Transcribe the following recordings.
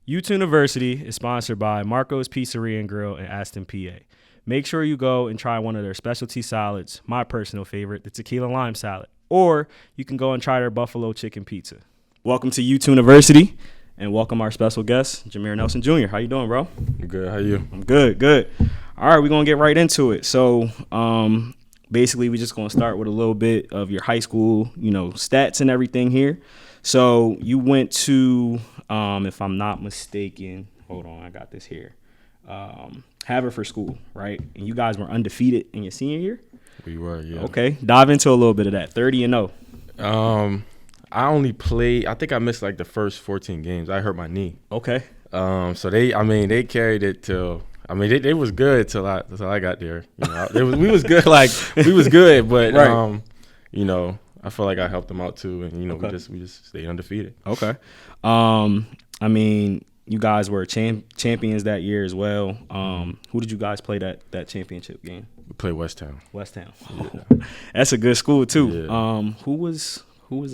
U2NIVERSITY is sponsored by Marco's Pizzeria and Grill in Aston, PA. Make sure you go and try one of their specialty salads, my personal favorite, the tequila lime salad. Or you can go and try their buffalo chicken pizza. Welcome to U2NIVERSITY, and welcome our special guest, Jameer Nelson Jr. How you doing, bro? I'm good. How you? I'm good. All right, we're going to get right into it. So, basically, we're just going to start with a little bit of your high school, stats and everything here. So, you went to, if I'm not mistaken, hold on, I got this here. Haverford School, right? And you guys were undefeated in your senior year? We were, yeah. Okay, dive into a little bit of that. 30-0. I only played. I think I missed like the first 14 games. I hurt my knee. Okay. So they carried it till. They was good till I got there. We was good. Like we was good, but right. I feel like I helped them out too, and okay. we just stayed undefeated. Okay. You guys were champions that year as well. Who did you guys play that championship game? We played West Town. Yeah. That's a good school too. Yeah. Who was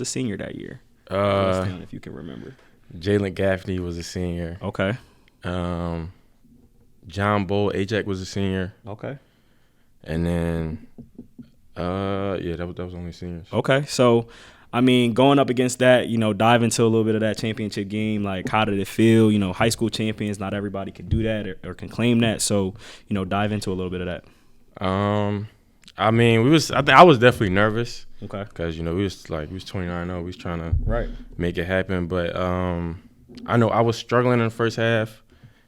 a senior that year? West Town, if you can remember. Jalen Gaffney was a senior. Okay. John Bull Ajak was a senior. Okay. And then, that was only seniors. Okay, so going up against that, dive into a little bit of that championship game. Like, how did it feel? High school champions, not everybody can do that or can claim that. So, dive into a little bit of that. I was definitely nervous. Okay. Because we was 29-0. We was trying to make it happen. But I know I was struggling in the first half.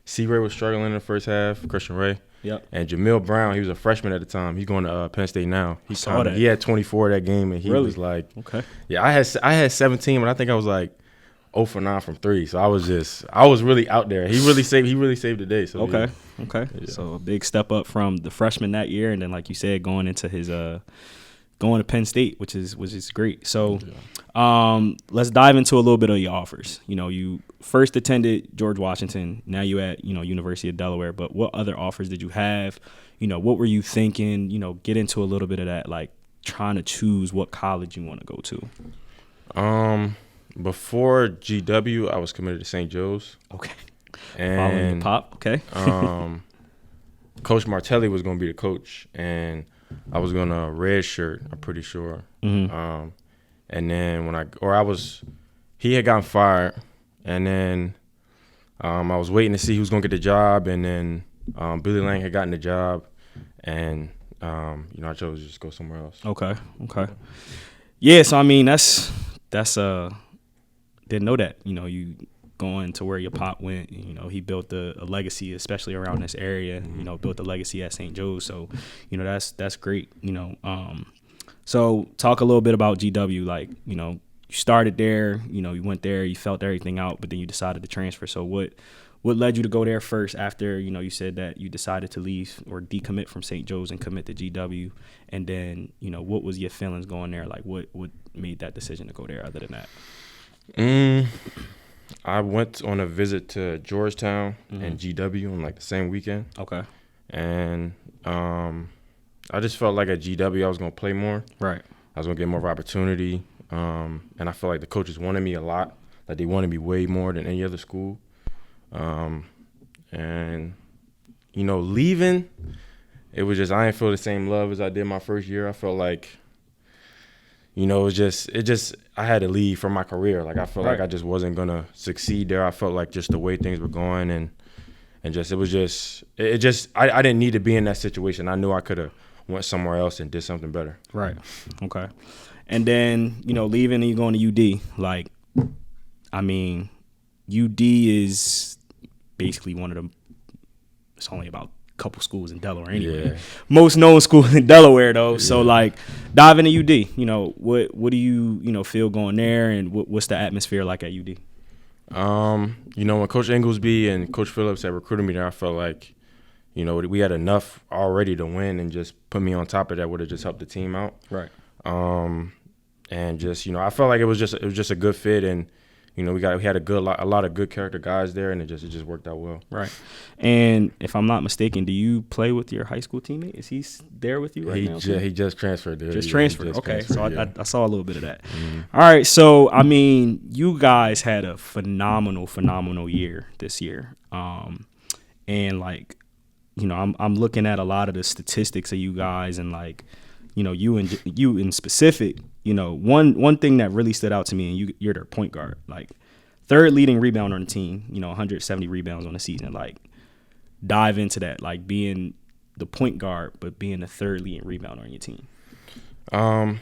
C-Ray was struggling in the first half. Christian Ray. Yep. And Jamil Brown, he was a freshman at the time. He's going to Penn State now. He had 24 that game, and he was like, okay. Yeah, I had 17, but I think I was like 0 for 9 from 3. So I was really out there. He really saved the day. So okay. Yeah. Okay. Yeah. So a big step up from the freshman that year, and then like you said, going into his going to Penn State, which is great. So let's dive into a little bit of your offers. You first attended George Washington. Now you at University of Delaware. But what other offers did you have? What were you thinking? Get into a little bit of that, like trying to choose what college you want to go to. Before GW, I was committed to St. Joe's. Okay. And following your pop. Okay. Coach Martelli was going to be the coach, and I was going to redshirt, I'm pretty sure. Mm-hmm. And then he had gotten fired, and then I was waiting to see who was going to get the job, and then Billy Lang had gotten the job, and I chose to just go somewhere else. Okay. Yeah, so that's didn't know that. You going to where your pop went, he built a legacy, especially around this area, built a legacy at St. Joe's. So, that's great, So talk a little bit about GW. Like, you started there, you went there, you felt everything out, but then you decided to transfer. So what led you to go there first after, you said that you decided to leave or decommit from St. Joe's and commit to GW? And then, what was your feelings going there? Like, what made that decision to go there other than that? I went on a visit to Georgetown and GW on the same weekend. Okay. And I just felt like at GW I was going to play more. Right. I was going to get more opportunity. And I felt like the coaches wanted me a lot. Like they wanted me way more than any other school. And, leaving, it was just I didn't feel the same love as I did my first year. I felt like, I had to leave for my career. Like I felt like I just wasn't gonna succeed there. I felt like just the way things were going, and I didn't need to be in that situation. I knew I could have went somewhere else and did something better. Right. Okay. And then leaving and you going to UD. Like, UD is basically one of the. It's only about couple schools in Delaware anyway. Yeah. Most known schools in Delaware though. Yeah. So dive into UD. What do you feel going there, and what's the atmosphere like at UD? When Coach Inglesby and Coach Phillips had recruited me there, I felt like, we had enough already to win, and just put me on top of that would have just helped the team out. Right. And just, I felt like it was just a good fit, and we had a lot of good character guys there, and it just worked out well. Right. And if I'm not mistaken, do you play with your high school teammate? Is he there with you right now? He just transferred there. Just transferred. Okay. So I saw a little bit of that. Mm-hmm. All right. So, I mean, you guys had a phenomenal year this year. And like, I'm looking at a lot of the statistics of you guys, and like, you in specific, one thing that really stood out to me, and you're their point guard, like third leading rebounder on the team, 170 rebounds on the season. Like, dive into that, like being the point guard, but being the third leading rebounder on your team. I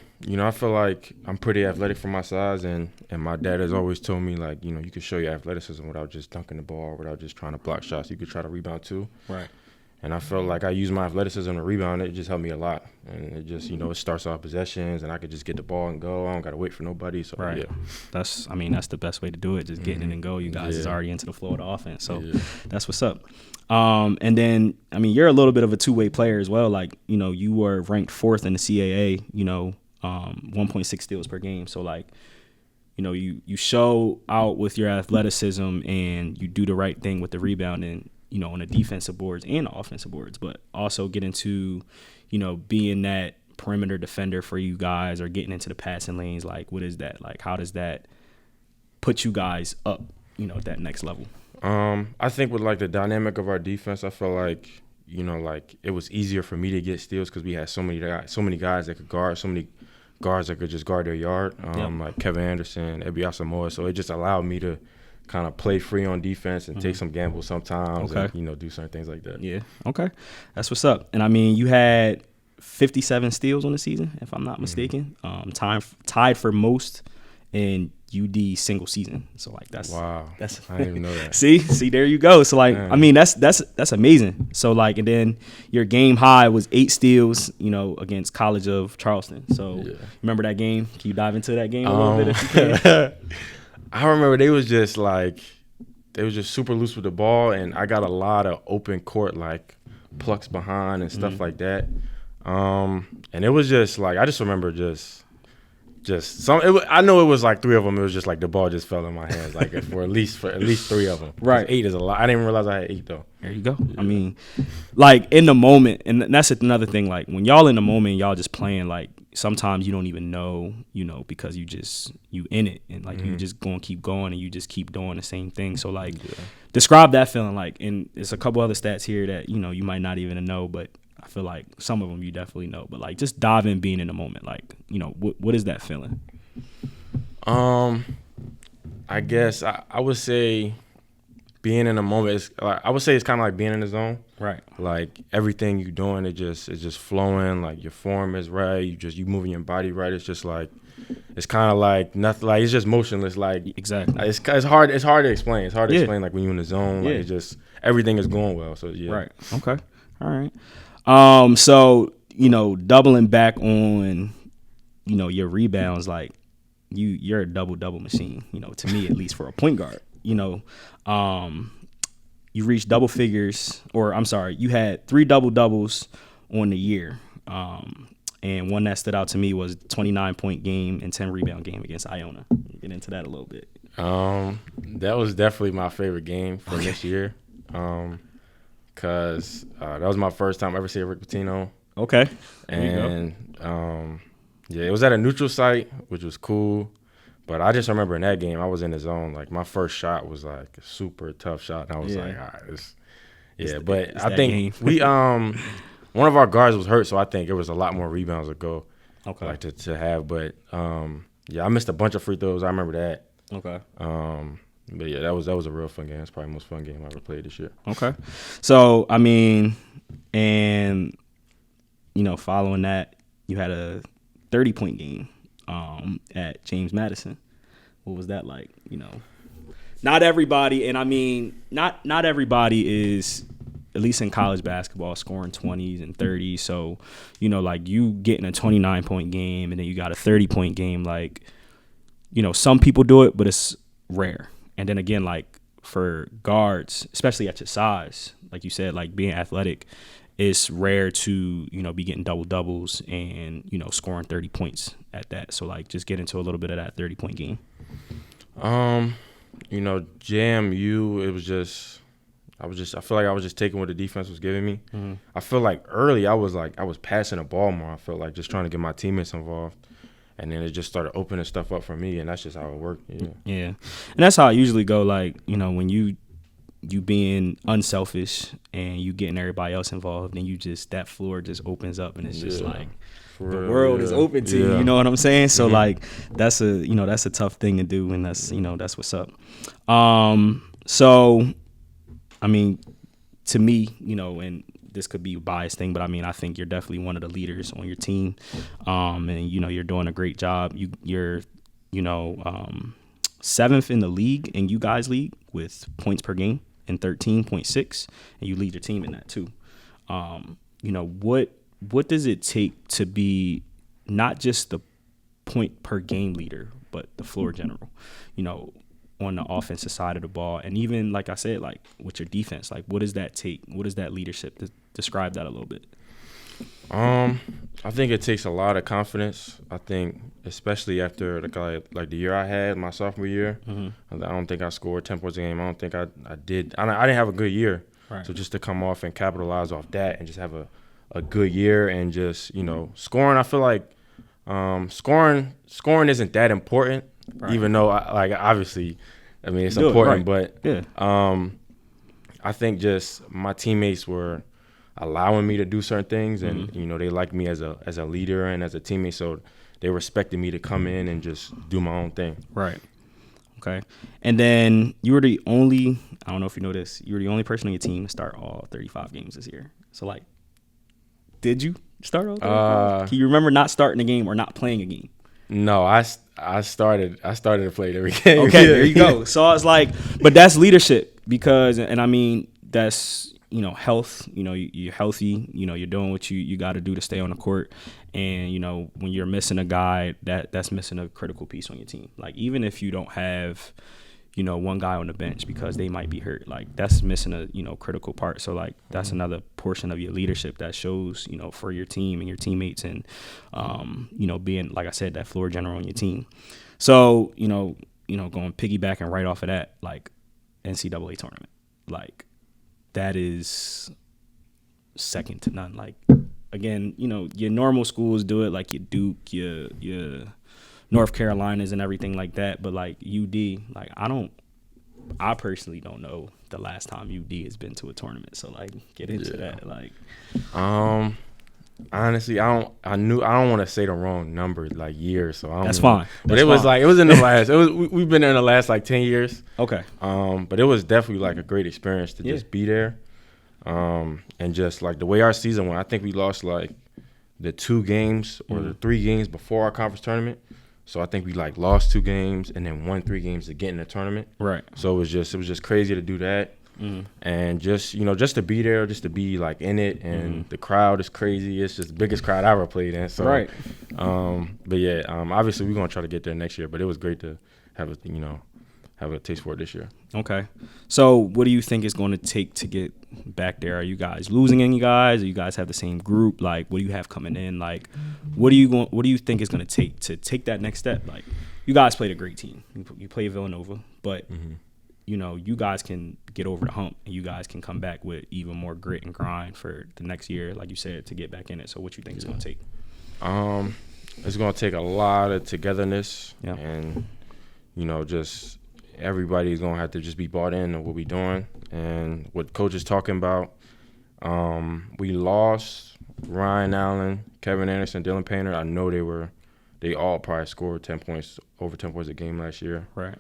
feel like I'm pretty athletic for my size, and my dad has always told me, like, you can show your athleticism without just dunking the ball, without just trying to block shots. You could try to rebound too. Right. And I felt like I used my athleticism to rebound. It just helped me a lot. And it just, it starts off possessions, and I could just get the ball and go. I don't got to wait for nobody. So, right. Yeah. That's the best way to do it, just getting in and go. You guys is already into the flow of the offense. So that's what's up. And then, I mean, you're a little bit of a two-way player as well. Like, you were ranked 4th in the CAA, 1.6 steals per game. So, like, you show out with your athleticism, and you do the right thing with the rebounding, on the defensive boards and the offensive boards, but also get into, being that perimeter defender for you guys, or getting into the passing lanes. Like, what is that? Like, how does that put you guys up, at that next level? I think with like the dynamic of our defense, I feel like, like it was easier for me to get steals because we had so many guys that could guard, so many guards that could just guard their yard, like Kevin Anderson, Ebi Asamoah. So it just allowed me to kind of play free on defense and take some gambles sometimes, and, do certain things like that. Yeah, okay. That's what's up. And, I mean, you had 57 steals on the season, if I'm not mistaken. Tied for most in UD single season. So, like, that's I didn't even know that. see, there you go. So, like, I mean, that's amazing. So, like, and then your game high was 8 steals, against College of Charleston. So, remember that game? Can you dive into that game a little bit if you can? I remember they was just super loose with the ball, and I got a lot of open court, like plucks behind and stuff like that. And it was just like, I just remember just some. I know it was like 3 of them. It was just like the ball just fell in my hands, like for at least 3 of them. Right, 8 is a lot. I didn't even realize I had 8 though. There you go. Yeah. I mean, like in the moment, and that's another thing. Like when y'all in the moment, y'all just playing. Like sometimes you don't even know, because you in it, and like you just gonna keep going, and you just keep doing the same thing. So like, describe that feeling. Like, and there's a couple other stats here that you might not even know, but I feel like some of them you definitely know. But like, just dive in, being in the moment. Like, what is that feeling? I guess I would say being in the moment is, like, I would say it's kind of like being in the zone. Right. Like everything you're doing, it's just flowing. Like your form is right. You moving your body right. It's just like, it's kind of like nothing. Like it's just motionless. Like exactly. It's hard to explain. It's hard to explain. Like when you're in the zone, like it's just everything is going well. So yeah. Right. Okay. All right. So doubling back on, your rebounds, like you're a double machine. To me at least, for a point guard. You reached double figures, or I'm sorry, you had 3 double-doubles on the year. And one that stood out to me was 29-point game and 10-rebound game against Iona. Get into that a little bit. That was definitely my favorite game for this year, because that was my first time ever seeing Rick Pitino. Okay. And, it was at a neutral site, which was cool. But I just remember in that game, I was in the zone. Like, my first shot was, like, a super tough shot. And I was like, all right, But I think we one of our guards was hurt, so I think it was a lot more rebounds to go, like, to have. But, I missed a bunch of free throws. I remember that. Okay. But, yeah, that was a real fun game. It's probably the most fun game I ever played this year. Okay. So, I mean, and, following that, you had a 30-point game. At James Madison. What was that like? Not everybody, and I mean, not everybody is, at least in college basketball, scoring 20s and 30s. So, like you getting a 29-point game and then you got a 30-point game, like, some people do it, but it's rare. And then again, like for guards, especially at your size, like you said, like being athletic, it's rare to, be getting double-doubles and, scoring 30 points at that. So, like, just get into a little bit of that 30-point game. JMU, I feel like I was just taking what the defense was giving me. I feel like early I was passing the ball more. I felt like just trying to get my teammates involved. And then it just started opening stuff up for me, and that's just how it worked. Yeah. And that's how I usually go, like, when you being unselfish and you getting everybody else involved, and that floor just opens up, and it's just like the world is open to you, you know what I'm saying? So like that's a tough thing to do, and that's what's up. So I mean, to me, and this could be a biased thing, but I mean, I think you're definitely one of the leaders on your team, and you're doing a great job. You're 7th in the league in you guys league with points per game and 13.6, and you lead your team in that too. What does it take to be not just the point per game leader, but the floor general, on the offensive side of the ball? And even, like I said, like with your defense, like what does that take? What is that leadership? Describe that a little bit. I think it takes a lot of confidence. I think especially after like the year I had, my sophomore year, I don't think I scored 10 points a game. I don't think I did. I didn't have a good year. Right. So just to come off and capitalize off that and just have a good year and just, scoring, I feel like scoring isn't that important, right. Even though, obviously, I mean, it's important. Right. But yeah. I think just my teammates were allowing me to do certain things, and they liked me as a leader and as a teammate, so they respected me to come in and just do my own thing. Right. Okay. And then you were the only, I don't know if you know this, you were the only person on your team to start all 35 games this year. So like, did you start all 35? Can you remember not starting a game or not playing a game? No, I started to play every game. Okay, there you go. So I was like, but that's leadership because, and I mean, that's, health, you're healthy, you're doing what you got to do to stay on the court. And, when you're missing a guy, that's missing a critical piece on your team. Like, even if you don't have, one guy on the bench because they might be hurt, like that's missing a, critical part. So like, that's another portion of your leadership that shows, for your team and your teammates and, being, like I said, that floor general on your team. So, going piggybacking right off of that, like NCAA tournament, like, that is second to none. Like, again, your normal schools do it, like your Duke, your North Carolinas and everything like that. But like UD, like I personally don't know the last time UD has been to a tournament. So like, get into that. Like, honestly, I don't want to say the wrong number, like years. So I don't. That's fine. But it was in the last. We've been there in the last like 10 years. Okay. But it was definitely like a great experience to just be there, and just like the way our season went. I think we lost like the 2 games or the 3 games before our conference tournament. So I think we like lost 2 games and then won 3 games to get in the tournament. Right. So it was just crazy to do that. And just just to be there, just to be like in it, and the crowd is crazy. It's just the biggest crowd I ever played in. So right. But yeah, obviously we're gonna try to get there next year. But it was great to have a taste for it this year. Okay. So what do you think is going to take to get back there? Are you guys losing any guys? Or you guys have the same group? Like, what do you have coming in? Like, what do you think is going to take that next step? Like, you guys played a great team. You played Villanova, but you guys can get over the hump, and you guys can come back with even more grit and grind for the next year, like you said, to get back in it. So what you think it's going to take? It's going to take a lot of togetherness, and just everybody's going to have to just be bought in on what we're doing and what coach is talking about. We lost Ryan Allen, Kevin Anderson, Dylan Painter. I know they all probably scored over 10 points a game last year. Right.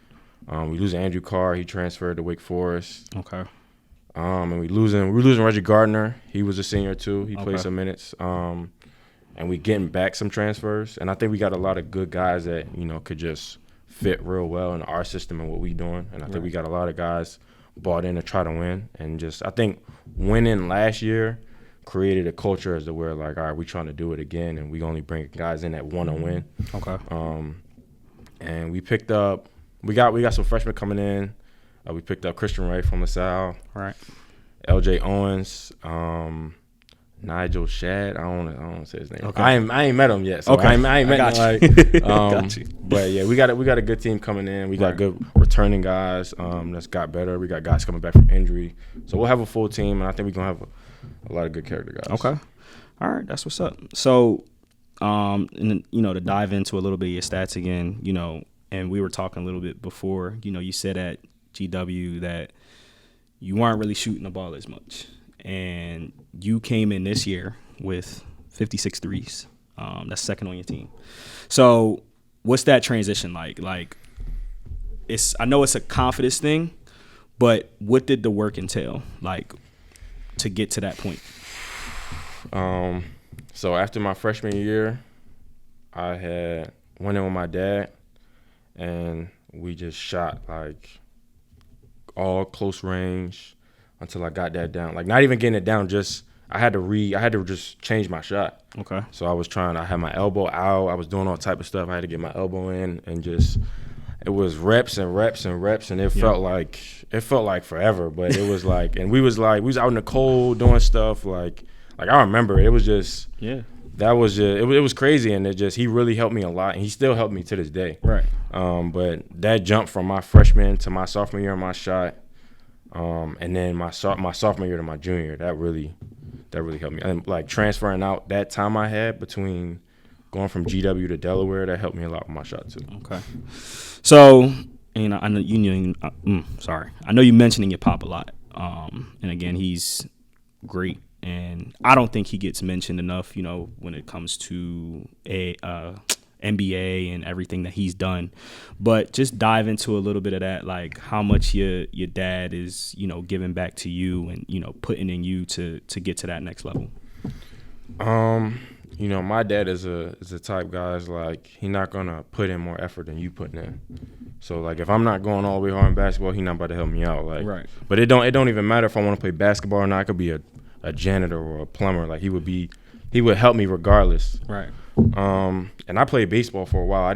We lose Andrew Carr. He transferred to Wake Forest. Okay. And we're losing Reggie Gardner. He was a senior too. He played some minutes. And we getting back some transfers. And I think we got a lot of good guys that could just fit real well in our system and what we doing. And I think we got a lot of guys bought in to try to win. And just I think winning last year created a culture as to where like, all right, we trying to do it again, and we only bring guys in that want to win. Okay. And we picked up. We got some freshmen coming in. We picked up Christian Wright from LaSalle. Right. LJ Owens, Nigel Shad. I don't want to say his name. Okay. I ain't met him yet, so okay. I ain't met him. Like, got you. But yeah, we got a good team coming in. We got good returning guys. That's got better. We got guys coming back from injury, so we'll have a full team, and I think we're gonna have a lot of good character guys. Okay, all right, that's what's up. So, and to dive into a little bit of your stats again, and we were talking a little bit before. You said at GW that you weren't really shooting the ball as much. And you came in this year with 56 threes. That's second on your team. So what's that transition like? Like, I know it's a confidence thing, but what did the work entail, like, to get to that point? So after my freshman year, I went in with my dad, and we just shot, like, all close range until I got that down. Like, not even getting it down, just I had to just change my shot. Okay. So I had my elbow out. I was doing all type of stuff. I had to get my elbow in, and just it was reps and reps and reps, and it felt like forever. But it was like, and we was out in the cold doing stuff. Like I remember it was just that was just it was crazy, and he really helped me a lot, and he still helped me to this day. Right. But that jump from my freshman to my sophomore year on my shot. And then my sophomore year to my junior, that really helped me. And like transferring out that time I had between going from GW to Delaware, that helped me a lot with my shot too. Okay. So, I know you mentioning your pop a lot. And again, he's great, and I don't think he gets mentioned enough. When it comes to NBA and everything that he's done, but just dive into a little bit of that, like how much your dad is giving back to you and putting in you to get to that next level. My dad is a type guys, like, he not gonna put in more effort than you putting in. So like if I'm not going all the way hard in basketball, he not about to help me out. Like, right. But it don't even matter if I want to play basketball or not. I could be a janitor or a plumber. Like he would help me regardless. Right. And I played baseball for a while.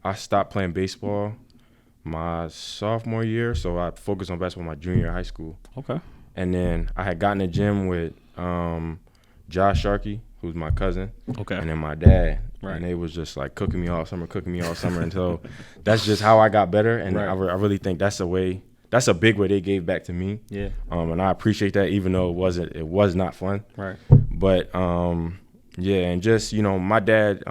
I stopped playing baseball my sophomore year, so I focused on basketball my junior year of high school. Okay. And then I had gotten in the gym with Josh Sharkey, who's my cousin. Okay. And then my dad. Right. And they was just like cooking me all summer until that's just how I got better. And I really think that's a big way they gave back to me. Yeah. And I appreciate that, even though it was not fun. Right. But yeah, and just my dad,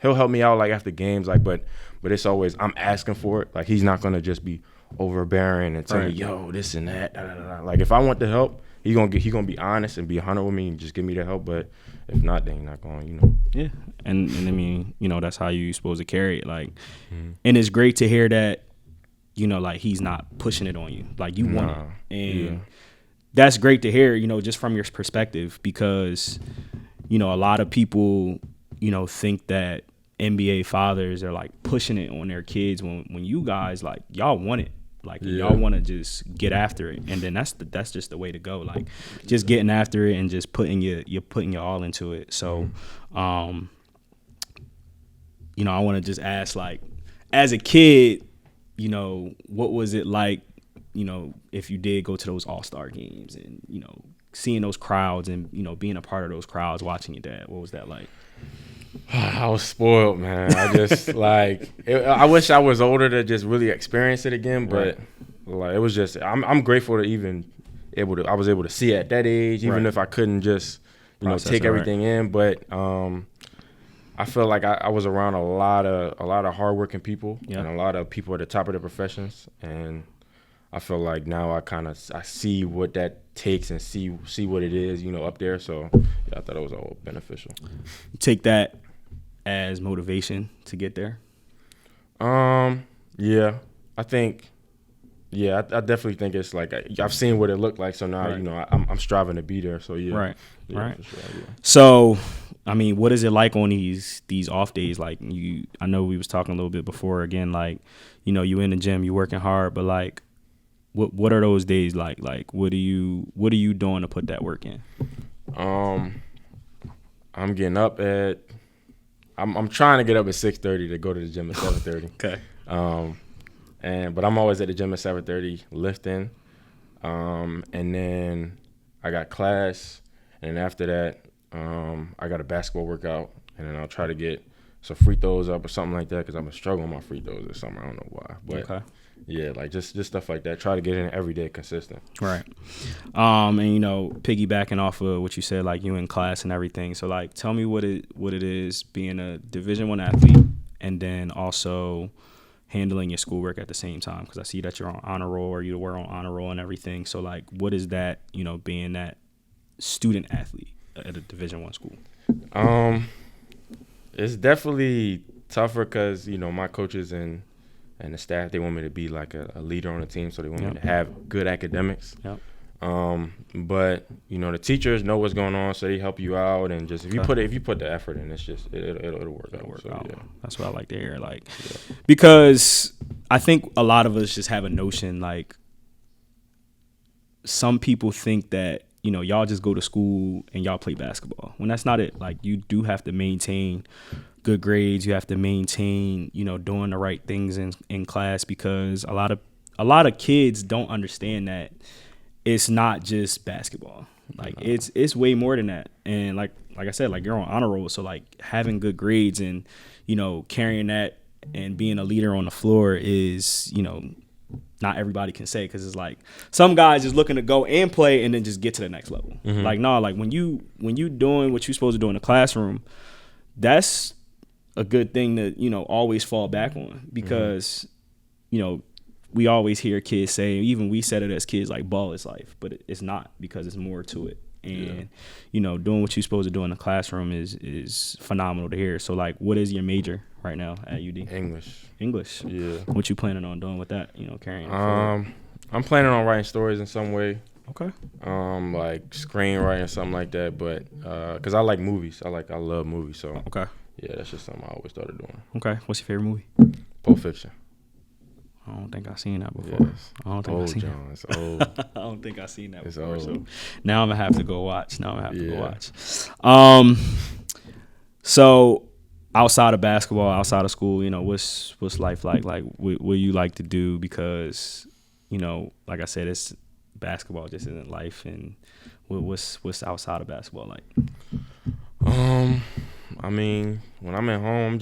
he'll help me out like after games, like, but it's always I'm asking for it. Like he's not gonna just be overbearing and tell me, yo, this and that. Da, da, da. Like if I want the help, he gonna be honest and be 100 with me and just give me the help. But if not, then he's not going. Yeah, and I mean, that's how you supposed to carry it. Like, and it's great to hear that, like he's not pushing it on you. Like you want it, and that's great to hear. Just from your perspective, because a lot of people, think that NBA fathers are like pushing it on their kids when you guys, like, y'all want it. Like y'all want to just get after it, and then that's just the way to go. Like just getting after it and just putting your all into it. So, I want to just ask, like, as a kid, what was it like, if you did go to those All-Star games and seeing those crowds and being a part of those crowds, watching your dad, what was that like? I was spoiled, man. I just I wish I was older to just really experience it again, but like it was just I'm grateful to even I was able to see it at that age, even if I couldn't just take everything in. But I feel like I was around a lot of hardworking people and a lot of people at the top of their professions, and I feel like now I see what that takes and see what it is, up there. So I thought it was all beneficial. You take that as motivation to get there? Yeah, I think. Yeah, I definitely think it's like I've seen what it looked like, so now I'm striving to be there. So yeah, right. For sure, yeah. So, I mean, what is it like on these off days? Like I know we was talking a little bit before. Again, like you in the gym, you working hard, but like, what are those days like? Like, what are you doing to put that work in? I'm getting up at. I'm trying to get up at 6:30 to go to the gym at 7:30. Okay. But I'm always at the gym at 7:30 lifting, and then I got class, And after that, I got a basketball workout, and then I'll try to get some free throws up or something like that because I've been struggling with my free throws this summer. I don't know why. But, yeah, like just stuff like that. Try to get in every day consistent. Right. And, you know, piggybacking off of what you said, like you in class and everything. So, like, tell me what it is being a Division I athlete and then also handling your schoolwork at the same time, because I see that you're on honor roll or you were on honor roll and everything. So, like, what is that, you know, being that student athlete at a Division I school? It's definitely tougher because, you know, my coaches and the staff, they want me to be like a leader on the team, so they want me to have good academics. Yep. But you know, the teachers know what's going on, so they help you out, and just if you put the effort in, it's just it'll work out. So, yeah. That's what I like to hear. Like, because I think a lot of us just have a notion, like, some people think that, you know, y'all just go to school and y'all play basketball, when that's not it. Like, you do have to maintain good grades. You have to maintain, you know, doing the right things in class, because a lot of kids don't understand that it's not just basketball. Like, it's way more than that. And like I said, like, you're on honor roll, so like having good grades and, you know, carrying that and being a leader on the floor is, you know, not everybody can say, because it's like some guys just looking to go and play and then just get to the next level. Like, no, like when you doing what you're supposed to do in the classroom, that's a good thing to, you know, always fall back on, because, you know, we always hear kids say, even we said it as kids, like, ball is life, but it's not, because it's more to it. And, you know, doing what you're supposed to do in the classroom is phenomenal to hear. So, like, what is your major right now at UD? English. Yeah. What you planning on doing with that, you know, carrying it forward? I'm planning on writing stories in some way. Okay. Like screenwriting, something like that, but because I like movies. I love movies, so. Okay. Yeah, that's just something I always started doing. Okay. What's your favorite movie? Pulp Fiction. I don't think I've seen that before. Yes. I don't think I've seen that. It's old. I don't think I've seen that it's before. Old. So now I'm gonna have to go watch. So outside of basketball, outside of school, you know, what's life like? Like, what you like to do? Because, you know, like I said, it's basketball just isn't life. And what's outside of basketball like? I mean, when I'm at home, I'm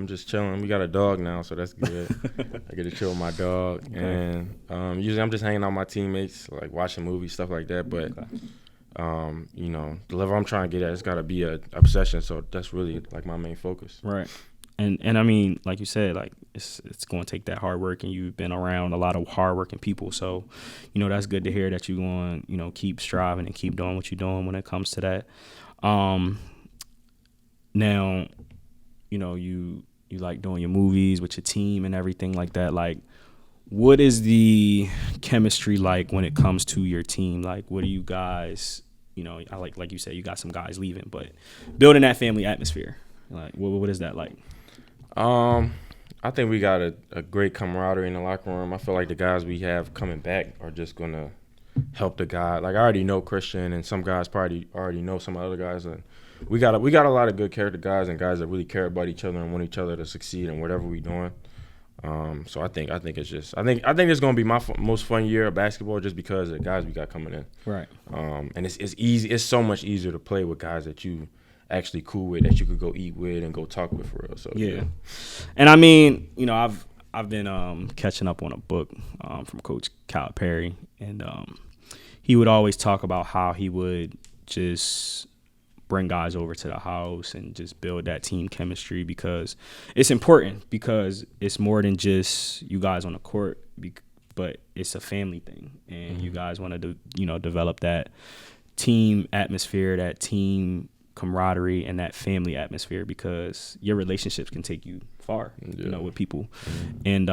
just chilling. We got a dog now, so that's good. I get to chill with my dog, and usually I'm just hanging out with my teammates, like watching movies, stuff like that. But you know, the level I'm trying to get at, it's got to be a obsession. So that's really like my main focus. Right. And I mean, like you said, like it's going to take that hard work, and you've been around a lot of hardworking people. So, you know, that's good to hear that you're going, you know, keep striving and keep doing what you're doing when it comes to that. Now, you know, you like doing your movies with your team and everything like that. Like, what is the chemistry like when it comes to your team? Like, what are you guys, you know, I like you said, you got some guys leaving, but building that family atmosphere, like, what is that like? I think we got a great camaraderie in the locker room. I feel like the guys we have coming back are just going to help the guy. Like, I already know Christian, and some guys probably already know some other guys. And we got a lot of good character guys and guys that really care about each other and want each other to succeed in whatever we're doing. So I think it's just I think it's gonna be my most fun year of basketball, just because of the guys we got coming in. Right. And it's easy. It's so much easier to play with guys that you actually cool with, that you could go eat with and go talk with for real. So yeah. And I mean, you know, I've been catching up on a book from Coach Calipari, and he would always talk about how he would just bring guys over to the house and just build that team chemistry, because it's important, because it's more than just you guys on the court, but it's a family thing, and you guys want to develop that team atmosphere, that team camaraderie, and that family atmosphere, because your relationships can take you far, you know, with people. And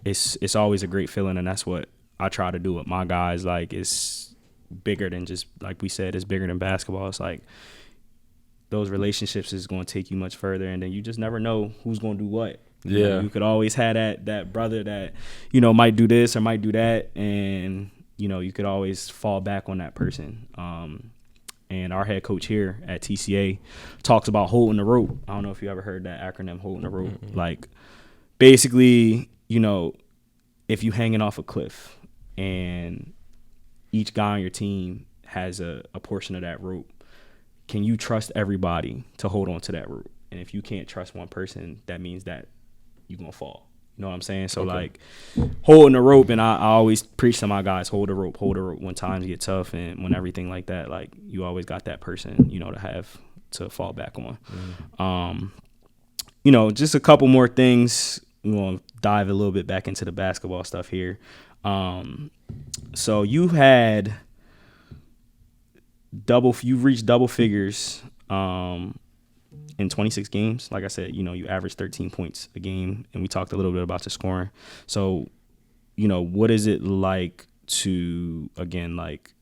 it's always a great feeling, and that's what I try to do with my guys. Like, it's bigger than just, like we said, it's bigger than basketball. It's like those relationships is going to take you much further, and then you just never know who's going to do what. You know, you could always have that brother that, you know, might do this or might do that, and, you know, you could always fall back on that person. And our head coach here at TCA talks about holding the rope. I don't know if you ever heard that acronym, holding the rope. Like, basically, you know, if you hanging off a cliff and each guy on your team has a portion of that rope. Can you trust everybody to hold on to that rope? And if you can't trust one person, that means that you're going to fall. You know what I'm saying? So, like, holding the rope, and I always preach to my guys, hold the rope when times get tough and when everything like that. Like, you always got that person, you know, to fall back on. You know, just a couple more things. We want to dive a little bit back into the basketball stuff here. So you've reached double figures in 26 games. Like I said, you know, you average 13 points a game, and we talked a little bit about the scoring. So, you know, what is it like to, again, like,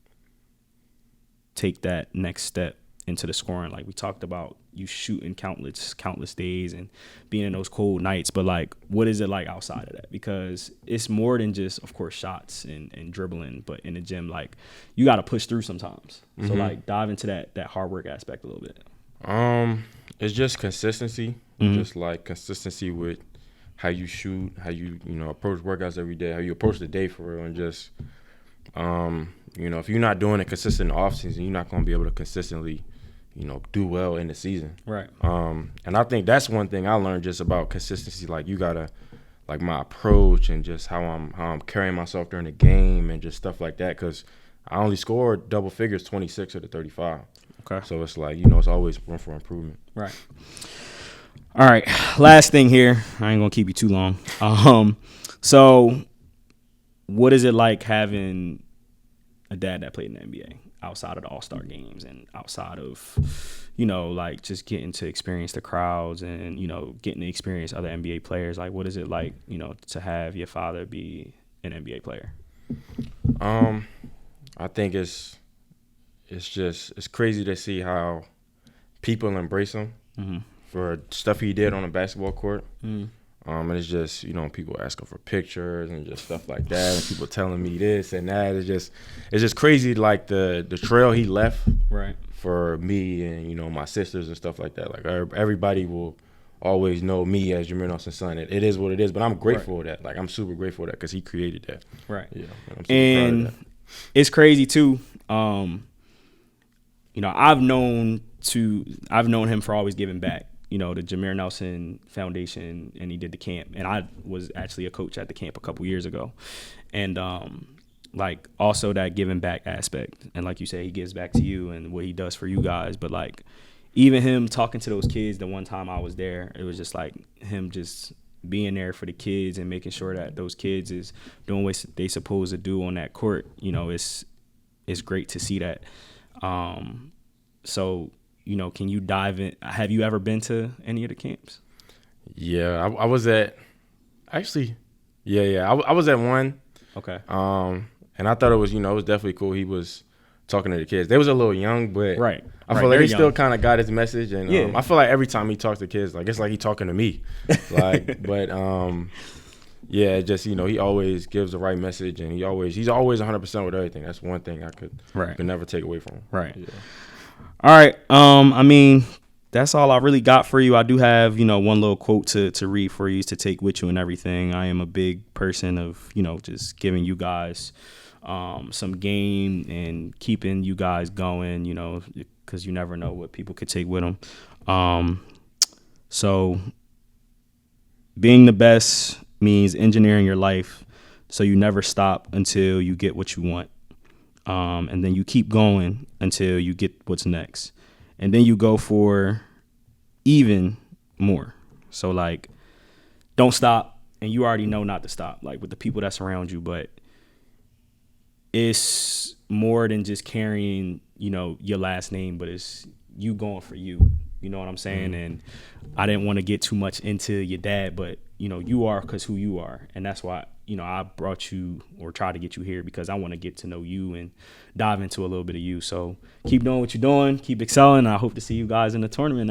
take that next step into the scoring? Like we talked about, you shooting countless days and being in those cold nights, but like, what is it like outside of that? Because it's more than just, of course, shots and dribbling, but in the gym, like, you got to push through sometimes. So like, dive into that hard work aspect a little bit. It's just consistency, just like consistency with how you shoot, how you approach workouts every day, how you approach the day for real, and just if you're not doing it consistent in the off season, you're not going to be able to consistently do well in the season. Right. And I think that's one thing I learned just about consistency. Like, you gotta, like, my approach and just how I'm carrying myself during the game and just stuff like that. Because I only scored double figures 26 of the 35. Okay. So it's like, it's always room for improvement. Right. All right. Last thing here. I ain't gonna keep you too long. So what is it like having a dad that played in the NBA? Outside of the All-Star games and outside of, like, just getting to experience the crowds and, getting to experience other NBA players. Like, what is it like, to have your father be an NBA player? I think it's crazy to see how people embrace him for stuff he did on the basketball court. And it's just, people asking for pictures and just stuff like that, and people telling me this and that. It's just crazy, like the trail he left for me and, my sisters and stuff like that. Like, everybody will always know me as Jameer Nelson's son. It is what it is, but I'm grateful for that. Like, I'm super grateful for that because he created that. Right. Yeah. I'm super proud of that. It's crazy too. I've known him for always giving back. The Jameer Nelson Foundation, and he did the camp. And I was actually a coach at the camp a couple years ago. And, like, also that giving back aspect. And like you said, he gives back to you and what he does for you guys. But, like, even him talking to those kids the one time I was there, it was just like him just being there for the kids and making sure that those kids is doing what they supposed to do on that court. It's great to see that. So, can you dive in? Have you ever been to any of the camps? Yeah, I was at – actually, yeah. I was at one. Okay. And I thought it was, it was definitely cool. He was talking to the kids. They was a little young, but I feel like he still kind of got his message. And I feel like every time he talks to kids, like, it's like he talking to me. Like, but yeah, just, he always gives the right message, and he's always 100% with everything. That's one thing I could never take away from him. Right. Yeah. All right. I mean, that's all I really got for you. I do have, one little quote to read for you to take with you and everything. I am a big person of, just giving you guys some game and keeping you guys going, because you never know what people could take with them. So being the best means engineering your life so you never stop until you get what you want. And then you keep going until you get what's next. And then you go for even more. So, like, don't stop. And you already know not to stop, like, with the people that surround you. But it's more than just carrying, your last name, but it's you going for you. You know what I'm saying? And I didn't want to get too much into your dad, but, you are because who you are. And that's why, I brought you or tried to get you here because I want to get to know you and dive into a little bit of you. So keep doing what you're doing. Keep excelling. I hope to see you guys in the tournament.